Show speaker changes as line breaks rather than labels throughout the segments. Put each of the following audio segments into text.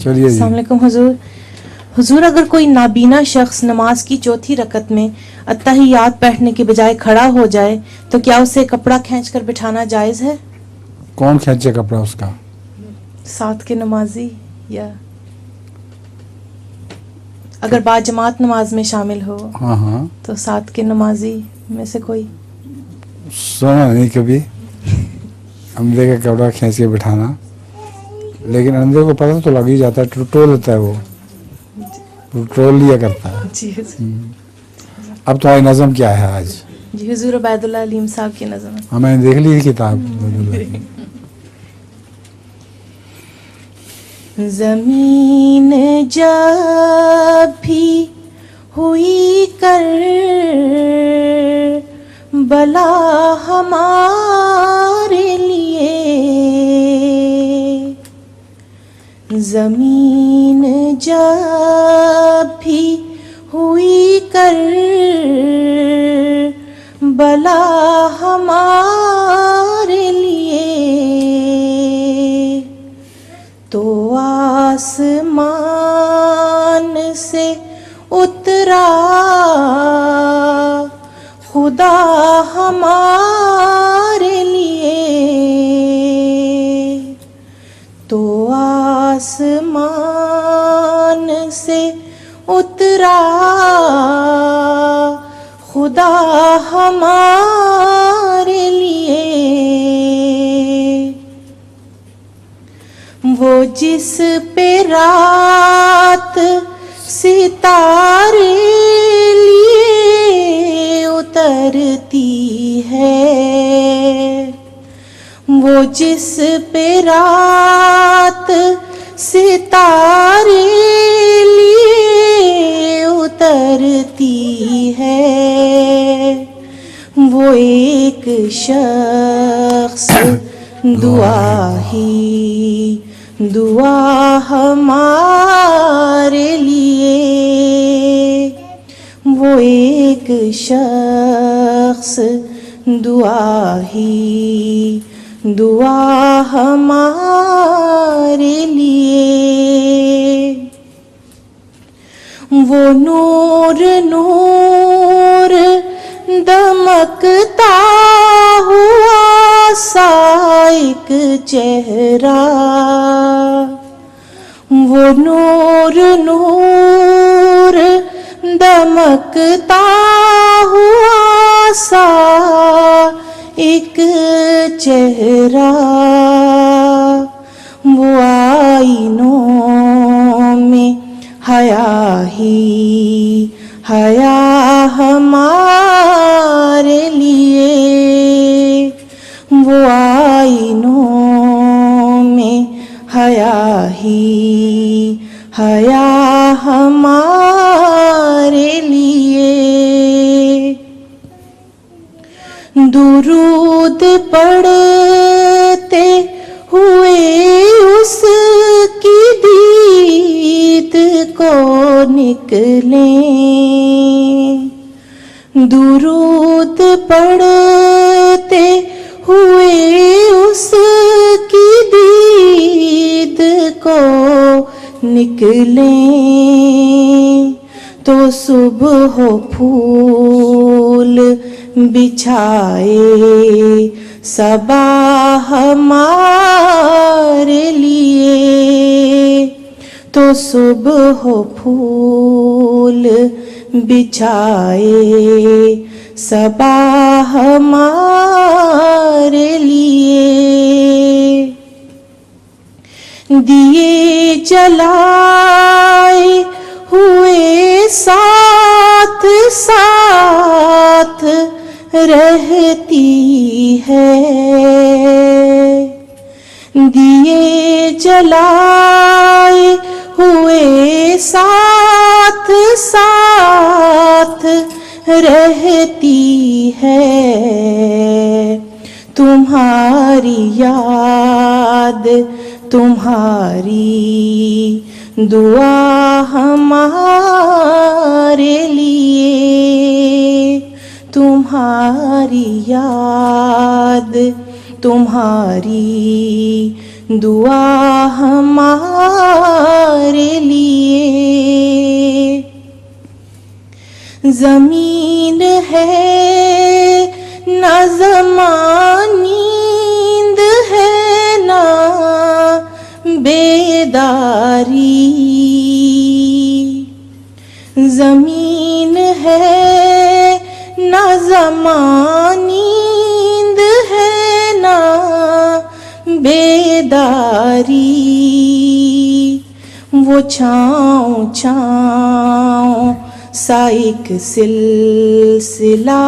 چلیے جی.
السلام علیکم حضور اگر کوئی نابینا شخص نماز کی چوتھی رکعت میں اتحیات بیٹھنے کے بجائے کھڑا ہو جائے تو کیا اسے کپڑا کھینچ کر بٹھانا جائز ہے؟
کون کھینچے کپڑا اس کا؟
ساتھ کے نمازی، یا اگر با جماعت نماز میں شامل ہو
ہاں ہاں،
تو ساتھ کے نمازی میں سے کوئی.
سنا نہیں کبھی اندھے کا کپڑا کھینچ کے بٹھانا، لیکن اندھے کو پتہ تو لگ ہی جاتا ہے، ٹول لیتا ہے، وہ ٹول لیا کرتا ہے.
جی
اب تمہاری نظم کیا ہے آج؟
جی حضور عبید اللہ علیم صاحب کی نظم ہے.
ہاں میں نے دیکھ لی کتاب.
زمین جب بھی ہوئی کر بلا ہمارے لیے، زمین جب بھی ہوئی کر بلا ہمارے لیے، تو آسمان سے اترا خدا ہمارے لیے، تو آسمان سے اترا خدا ہمارے لیے، وہ جس پہ رات ستارے لیے اترتی ہے، وہ جس پہ رات ستارے لیے اترتی ہے، وہ ایک شخص دعا ہی دعا ہمارے لیے، وہ ایک شخص دعا ہی دعا ہمارے لیے، وہ نور نور دمکتا ہوا سا ایک چہرہ، وہ نور نور دمکتا ہوا سا ایک چہرہ، وہ آئینوں میں حیا ہی حیا ہمارے لیے، وہ آئینوں میں حیا ہی حیا ہمارے لیے، درود پڑھتے ہوئے اس کی دید کو نکلیں، درود پڑھتے ہوئے اس کی دید کو نکلیں، تو صبح پھول بچھائے صبا ہمارے لیے، تو صبح پھول بچھائے صبا ہمارے لیے، دیے جلائے ہوئے ساتھ ساتھ رہتی ہے، دیے جلائے ہوئے ساتھ ساتھ رہتی ہے، تمہاری یاد تمہاری دعا ہمارے لیے، تمہاری یاد تمہاری دعا ہمارے زمین ہے نہ زمان، نیند ہے نہ بیداری، زمین ہے نہ زمان، نیند ہے نہ بیداری، وہ چھاؤں چھاؤں سا ایک سلسلہ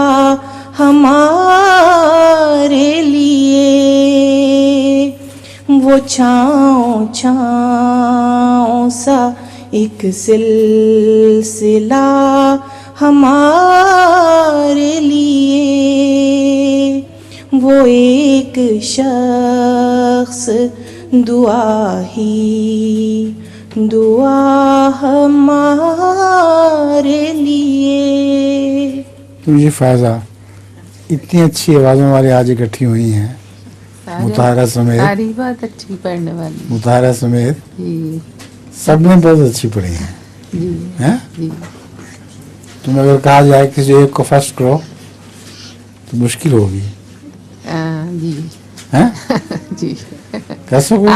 ہمارے لیے، وہ چھاؤں چھاؤں سا ایک سلسلہ ہمارے لیے، وہ ایک شخص دعا ہی دعا ہمارے لیے۔
تو یہ فائزہ اتنی اچھی آوازوں والے آج اکٹھی ہوئی ہیں، مطہرہ سمیت،
ساری بات اچھی پڑھنے والی،
مطہرہ سمیت
جی
سب نے بہت اچھی پڑھی ہیں،
جی
ہیں؟
جی۔
تمہیں اگر کہا جائے کسی ایک کو فرسٹ کرو تو مشکل ہوگی،
جی
ہیں؟
جی،
کر سکو؟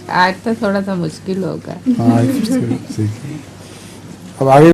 آج تو تھوڑا سا مشکل ہوگا۔
ہاں ٹھیک ہے۔ اب آگے